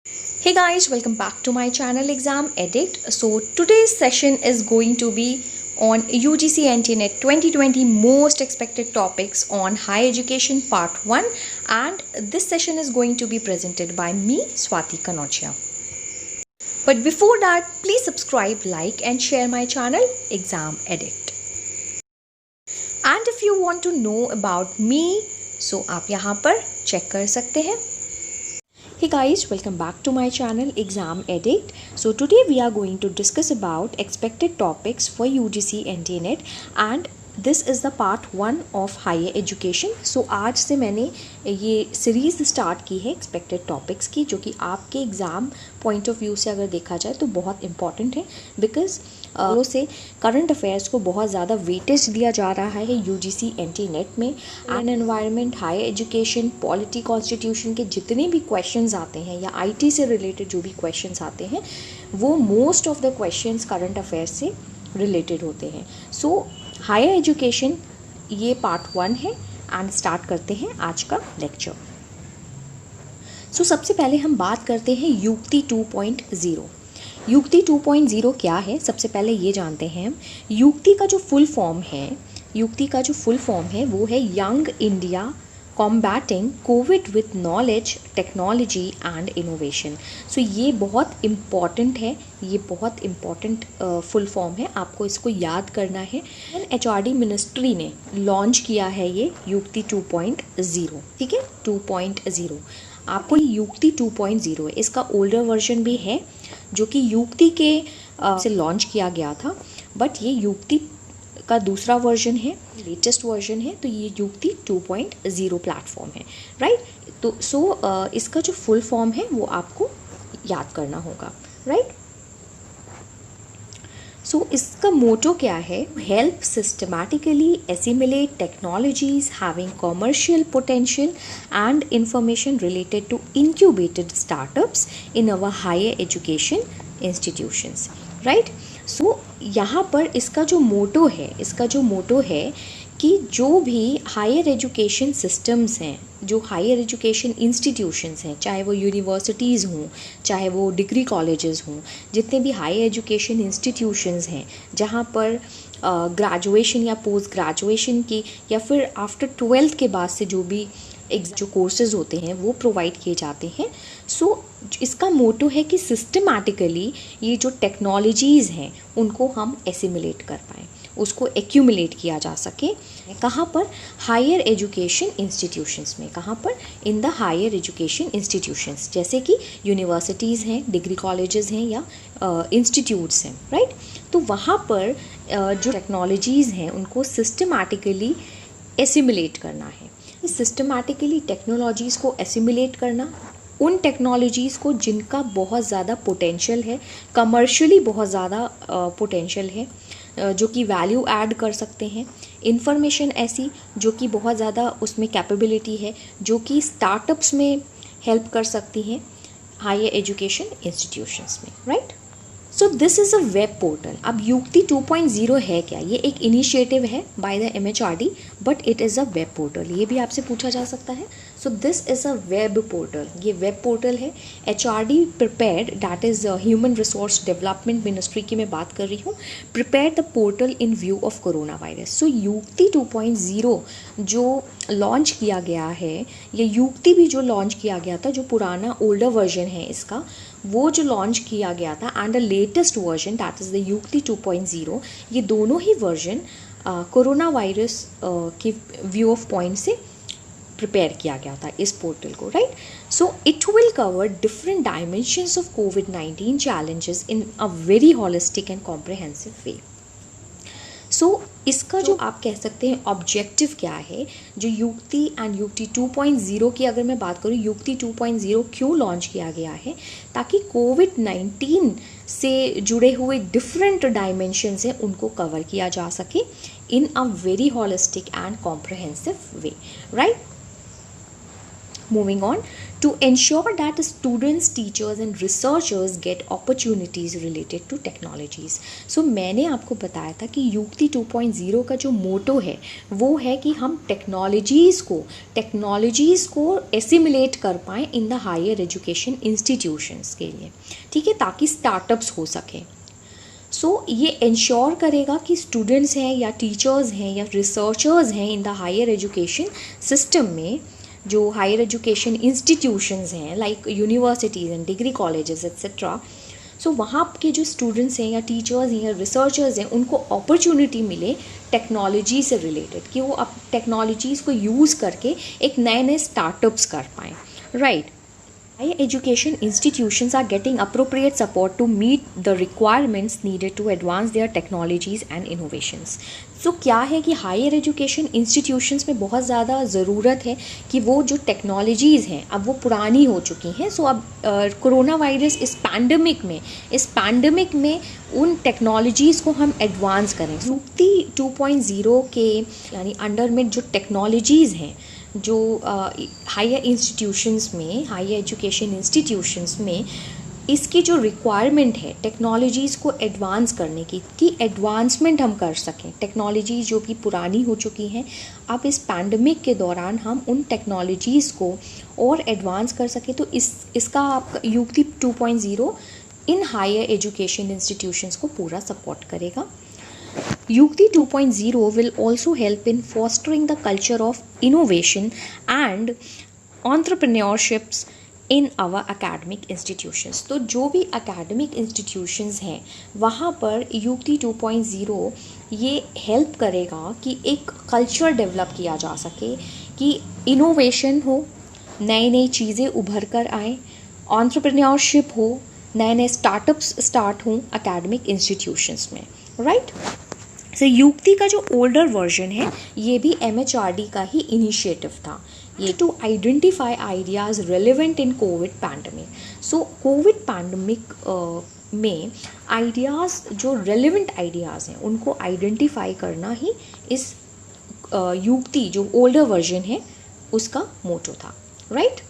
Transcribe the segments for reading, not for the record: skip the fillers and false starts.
Hey guys, welcome back to my channel Exam Edit. So today's session is going to be on UGC NT-NET 2020 most expected topics on higher education part 1, and this session is going to be presented by me, Swati Kanochia. But before that, please subscribe, like and share my channel Exam Edit. And if you want to know about me, so आप यहाँ पर check कर सकते हैं. Hey guys, welcome back to my channel Exam Edit. So today we are going to discuss about expected topics for UGC NT-NET and this is the part 1 of higher education. So आज से मैंने ये series start की है expected topics की, जो कि आपके एग्ज़ाम पॉइंट ऑफ व्यू से अगर देखा जाए तो बहुत इंपॉर्टेंट है, बिकॉज से करंट अफेयर्स को बहुत ज़्यादा वेटेज दिया जा रहा है UGC NT-NET में. And environment, higher education, polity, constitution के जितने भी क्वेश्चंस आते हैं या IT से रिलेटेड जो भी क्वेश्चंस आते हैं वो most of the questions current affairs से रिलेटेड होते हैं. सो हायर एजुकेशन ये पार्ट 1 है एंड स्टार्ट करते हैं आज का लेक्चर. सो सबसे पहले हम बात करते हैं युक्ति 2.0. युक्ति 2.0 क्या है, सबसे पहले ये जानते हैं हम. युक्ति का जो फुल फॉर्म है वो है young India combating Covid with knowledge, technology and innovation. So ये बहुत इम्पॉर्टेंट है, ये बहुत इम्पॉर्टेंट फुल फॉर्म है, आपको इसको याद करना है. HRD मिनिस्ट्री ने लॉन्च किया है ये युक्ति 2.0. ठीक है, 2.0 आपको युक्ति 2.0 है. इसका ओल्डर वर्जन भी है जो कि युक्ति के से लॉन्च किया गया था, बट ये युक्ति का दूसरा वर्जन है, लेटेस्ट वर्जन है. तो ये युक्ति 2.0 प्लेटफॉर्म है, राइट. तो इसका जो फुल फॉर्म है वो आपको याद करना होगा, राइट. सो इसका मोटो क्या है, help systematically assimilate technologies having commercial potential and information related to incubated startups in our higher education institutions, right. So यहाँ पर इसका जो मोटो है कि जो भी हायर एजुकेशन सिस्टम्स हैं, जो हायर एजुकेशन इंस्टीट्यूशंस हैं, चाहे वो यूनिवर्सिटीज़ हों, चाहे वो डिग्री कॉलेजेस हों, जितने भी हायर एजुकेशन इंस्टीट्यूशंस हैं जहाँ पर ग्रेजुएशन या पोस्ट ग्रेजुएशन की या फिर आफ्टर 12th के बाद से जो भी जो कोर्सेज होते हैं वो प्रोवाइड किए जाते हैं. सो इसका मोटो है कि सिस्टमैटिकली ये जो टेक्नोलॉजीज़ हैं उनको हम एसिमुलेट कर पाएँ, उसको एक्यूमुलेट किया जा सके. कहाँ पर, हायर एजुकेशन इंस्टीट्यूशंस में. कहाँ पर, in the higher education institutions, जैसे कि यूनिवर्सिटीज़ हैं, डिग्री कॉलेजेस हैं या इंस्टीट्यूट्स हैं, राइट. तो वहाँ पर जो टेक्नोलॉजीज़ हैं उनको सिस्टमैटिकली एसिमुलेट करना है. सिस्टमैटिकली टेक्नोलॉजीज़ को एसिमुलेट करना, उन टेक्नोलॉजीज़ को जिनका बहुत ज़्यादा पोटेंशियल है, कमर्शियली बहुत ज़्यादा पोटेंशियल है, जो कि वैल्यू ऐड कर सकते हैं. इंफॉर्मेशन ऐसी जो कि बहुत ज़्यादा उसमें कैपेबिलिटी है, जो कि स्टार्टअप्स में हेल्प कर सकती हैं हायर एजुकेशन इंस्टीट्यूशंस में, right. So this is a web portal. अब युक्ति 2.0 है क्या, ये एक इनिशिएटिव है by the MHRD, but it is a web portal. ये भी आपसे पूछा जा सकता है. So this is a web portal, ये वेब पोर्टल है. HRD prepared, that is human resource development ministry की मैं बात कर रही हूँ, prepare the portal in view of corona virus. So Yukti 2.0 जो लॉन्च किया गया है, ये युक्ति भी जो लॉन्च किया गया था, जो पुराना ओल्डर वर्जन है इसका, वो जो लॉन्च किया गया था, and the latest version that is the Yukti 2.0, ये दोनों ही वर्जन कोरोना वायरस के व्यू ऑफ पॉइंट से प्रिपेयर किया गया था इस पोर्टल को, right. So it will cover different dimensions of COVID-19 challenges in a very holistic and comprehensive way. So इसका जो आप कह सकते हैं ऑब्जेक्टिव क्या है, जो युक्ति एंड युक्ति 2.0 की अगर मैं बात करूँ, युक्ति 2.0 क्यों लॉन्च किया गया है, ताकि COVID-19 से जुड़े हुए डिफरेंट डायमेंशंस हैं उनको कवर किया जा सके in a very holistic and comprehensive way, right. Moving on, to ensure that students, teachers and researchers get opportunities related to technologies. So मैंने आपको बताया था कि युक्ति 2.0 का जो मोटो है वो है कि हम टेक्नोलॉजीज़ को एसिमुलेट कर पाएँ in the higher education institutions के लिए, ठीक है, ताकि स्टार्टअप्स हो सकें. सो ये इंश्योर करेगा कि स्टूडेंट्स हैं या टीचर्स हैं या रिसर्चर्स हैं in the higher education system में, जो हायर एजुकेशन इंस्टीट्यूशंस हैं like universities and degree colleges etcetera, so वहाँ के जो स्टूडेंट्स हैं या टीचर्स हैं या रिसर्चर्स हैं उनको अपॉर्चुनिटी मिले टेक्नोलॉजी से रिलेटेड, कि वो अब टेक्नोलॉजीज़ को यूज़ करके एक नए स्टार्टअप्स कर पाएँ, right. Higher education institutions are getting appropriate support to meet the requirements needed to advance their technologies and innovations. So क्या है कि हायर एजुकेशन इंस्टीट्यूशंस में बहुत ज़्यादा ज़रूरत है कि वो जो टेक्नोलॉजीज़ हैं अब वो पुरानी हो चुकी हैं. सो अब कोरोना वायरस इस पैंडमिक में उन टेक्नोलॉजीज़ को हम एडवांस करें. युक्ति 2.0 के यानी अंडर में जो टेक्नोलॉजीज़ हैं जो हायर एजुकेशन इंस्टीट्यूशंस में, इसकी जो रिक्वायरमेंट है टेक्नोलॉजीज़ को एडवांस करने की एडवांसमेंट हम कर सकें. टेक्नोलॉजीज़ जो भी पुरानी हो चुकी हैं, अब इस पैंडमिक के दौरान हम उन टेक्नोलॉजीज़ को और एडवांस कर सकें. तो इसका युक्ति 2.0 इन हायर एजुकेशन इंस्टीट्यूशंस को पूरा सपोर्ट करेगा. Yukti 2.0 will also help in fostering the culture of innovation and entrepreneurships in our academic institutions. तो जो भी academic institutions हैं वहाँ पर युक्ति 2.0 ये help करेगा कि एक culture develop किया जा सके, कि innovation हो, नई चीज़ें उभर कर आएँ, entrepreneurship हो, नए startups start हों academic institutions में, right? सो युक्ति का जो ओल्डर वर्जन है ये भी MHRD का ही इनिशिएटिव था, ये to identify ideas relevant in COVID pandemic. So COVID pandemic में आइडियाज़ जो रेलेवेंट आइडियाज़ हैं उनको आइडेंटिफाई करना ही इस युक्ति जो ओल्डर वर्जन है उसका मोटो था, right.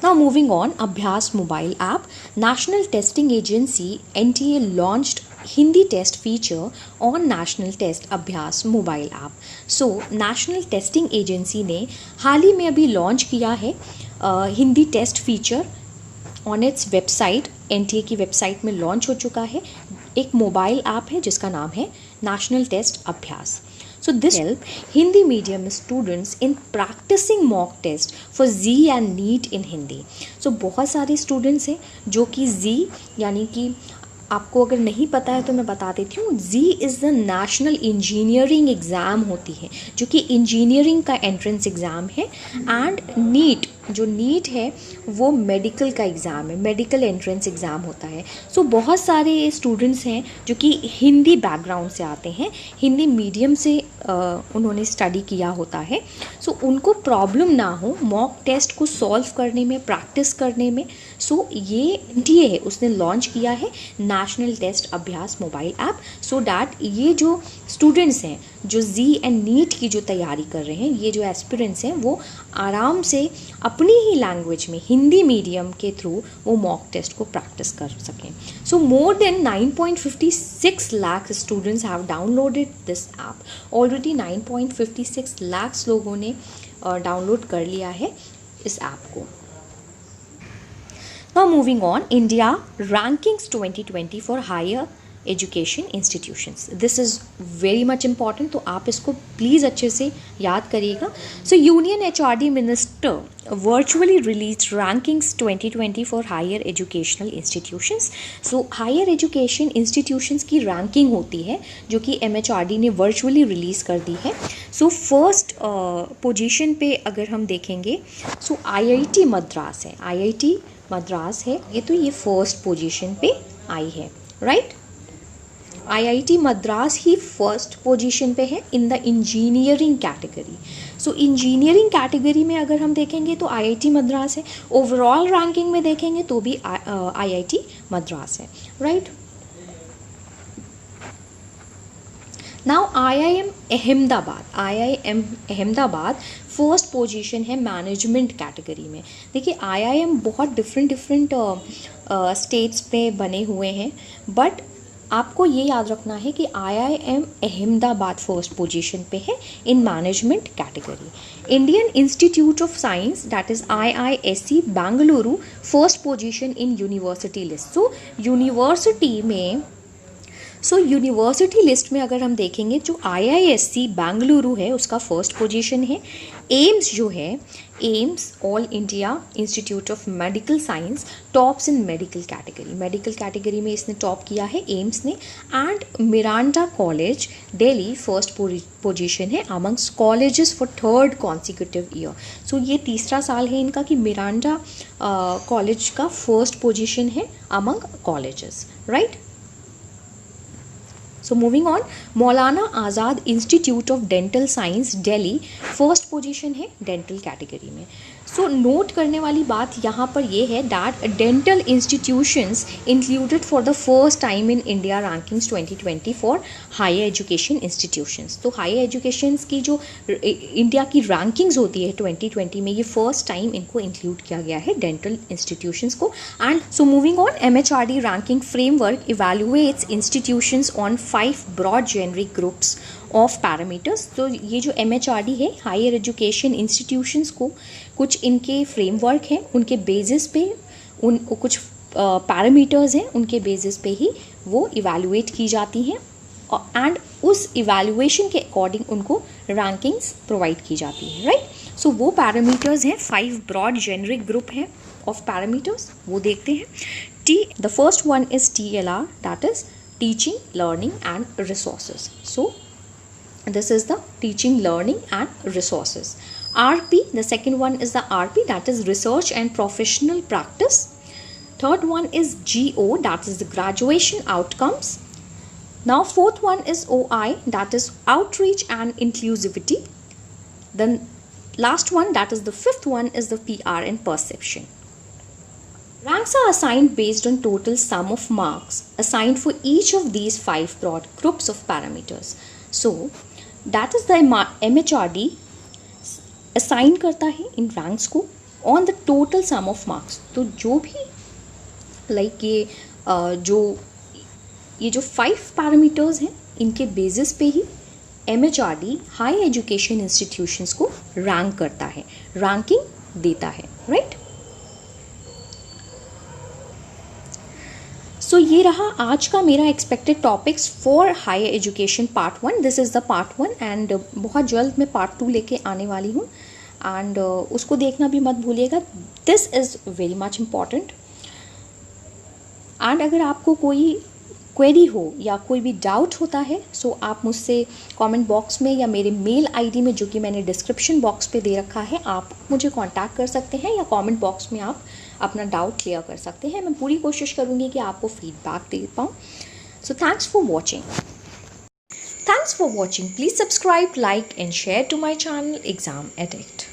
Now moving on, Abhyas mobile app. National Testing Agency NTA launched Hindi test feature on National Test Abhyas mobile app. So National Testing Agency ने हाल ही में अभी लॉन्च किया है Hindi test feature on its website. NTA की website में launch हो चुका है. एक मोबाइल ऐप है जिसका नाम है नेशनल टेस्ट अभ्यास. So this help Hindi medium students in practicing mock test for Z and NEET in Hindi. So बहुत सारे students हैं जो कि Z यानी कि आपको अगर नहीं पता है तो मैं बता देती हूँ. Z is the national engineering exam होती है जो कि इंजीनियरिंग का एंट्रेंस एग्ज़ाम है. एंड नीट जो नीट है वो मेडिकल का एग्ज़ाम है, मेडिकल एंट्रेंस एग्ज़ाम होता है. सो बहुत सारे स्टूडेंट्स हैं जो कि हिंदी बैकग्राउंड से आते हैं, हिंदी मीडियम से उन्होंने स्टडी किया होता है. सो उनको प्रॉब्लम ना हो मॉक टेस्ट को सॉल्व करने में, प्रैक्टिस करने में. सो ये NTA है उसने लॉन्च किया है नेशनल टेस्ट अभ्यास मोबाइल ऐप, सो डैट ये जो स्टूडेंट्स हैं जो Z एंड नीट की जो तैयारी कर रहे हैं, ये जो एस्पिरेंट्स हैं वो आराम से अपनी ही लैंग्वेज में हिंदी मीडियम के थ्रू वो मॉक टेस्ट को प्रैक्टिस कर सकें. So more than 9.56 lakh students have downloaded this app. Already 9.56 lakh लोगों ने डाउनलोड कर लिया है इस ऐप को. Now moving on, India rankings 2020 for higher education institutions. This is very much important, तो आप इसको प्लीज़ अच्छे से याद करिएगा. So Union HRD Minister virtually released rankings 2020 for higher educational institutions. So higher education institutions की ranking होती है जो कि MHRD ने virtually रिलीज़ कर दी है. So फर्स्ट पोजीशन पे अगर हम देखेंगे so IIT मद्रास है, IIT मद्रास है ये, तो ये फर्स्ट पोजीशन पे आई है, राइट. IIT मद्रास ही फर्स्ट पोजीशन पे है in the engineering category. So engineering category में अगर हम देखेंगे तो IIT मद्रास है. ओवरऑल रैंकिंग में देखेंगे तो भी IIT मद्रास है, right. Now IIM Ahmedabad first position है मैनेजमेंट कैटेगरी में। देखिए IIM बहुत डिफरेंट स्टेट्स पे बने हुए हैं, बट आपको ये याद रखना है कि IIM अहमदाबाद फर्स्ट पोजीशन पे है in management category. Indian institute of science that is IISc Bengaluru first position in university list. University list में अगर हम देखेंगे जो IISc बेंगलुरु है उसका फर्स्ट पोजीशन है। एम्स जो है, AIIMS All India Institute of Medical Science tops in medical category में इसने टॉप किया है एम्स ने। And Miranda college Delhi first position है amongst colleges for third consecutive year. So ये तीसरा साल है इनका कि मिरांडा कॉलेज का फर्स्ट पोजीशन है among colleges, right. So moving on, Maulana Azad Institute of Dental Science Delhi first position है डेंटल कैटेगरी में। सो नोट करने वाली बात यहाँ पर ये है that dental institutions included for the first time in India rankings 2020 for higher education institutions. तो हायर एजुकेशंस की जो इंडिया की रैंकिंग्स होती है 2020 में, ये फर्स्ट टाइम इनको इंक्लूड किया गया है डेंटल इंस्टीट्यूशंस को। And so moving on, MHRD ranking framework evaluates institutions on 5 broad generic groups of parameters. तो ये जो MHRD है हायर एजुकेशन इंस्टीट्यूशंस को कुछ इनके फ्रेमवर्क हैं, उनके बेसिस पे कुछ पैरामीटर्स हैं, उनके बेसिस पे ही वो इवैल्यूएट की जाती हैं एंड उस इवैल्यूएशन के अकॉर्डिंग उनको रैंकिंग्स प्रोवाइड की जाती है, राइट। सो वो पैरामीटर्स हैं, 5 ब्रॉड जेनरिक ग्रुप हैं ऑफ पैरामीटर्स, वो देखते हैं। The first one is TLR that is teaching, learning and resources. So this is the teaching, learning and resources. RP, the second one is the RP that is research and professional practice. Third one is GO that is the graduation outcomes. Now fourth one is OI that is outreach and inclusivity. Then last one that is the fifth one is the PR and perception. Ranks are assigned based on total sum of marks assigned for each of these 5 broad groups of parameters. So that is the MHRD assign करता है इन ranks को on the total sum of marks. तो जो भी like ये जो 5 parameters हैं इनके बेसिस पे ही MHRD हाई एजुकेशन इंस्टीट्यूशंस को रैंक करता है, रैंकिंग देता है, राइट। सो ये रहा आज का मेरा expected topics for higher education part 1। This is the part 1 and बहुत जल्द मैं पार्ट 2 लेके आने वाली हूँ एंड उसको देखना भी मत भूलिएगा। This is very much important. And अगर आपको कोई क्वेरी हो या कोई भी डाउट होता है सो आप मुझसे कमेंट बॉक्स में या मेरे मेल आईडी में जो कि मैंने डिस्क्रिप्शन बॉक्स पे दे रखा है आप मुझे कांटेक्ट कर सकते हैं या कमेंट बॉक्स में आप अपना डाउट क्लियर कर सकते हैं। मैं पूरी कोशिश करूँगी कि आपको फीडबैक दे पाऊँ। So thanks for watching. Please subscribe, like and share to my channel exam addict.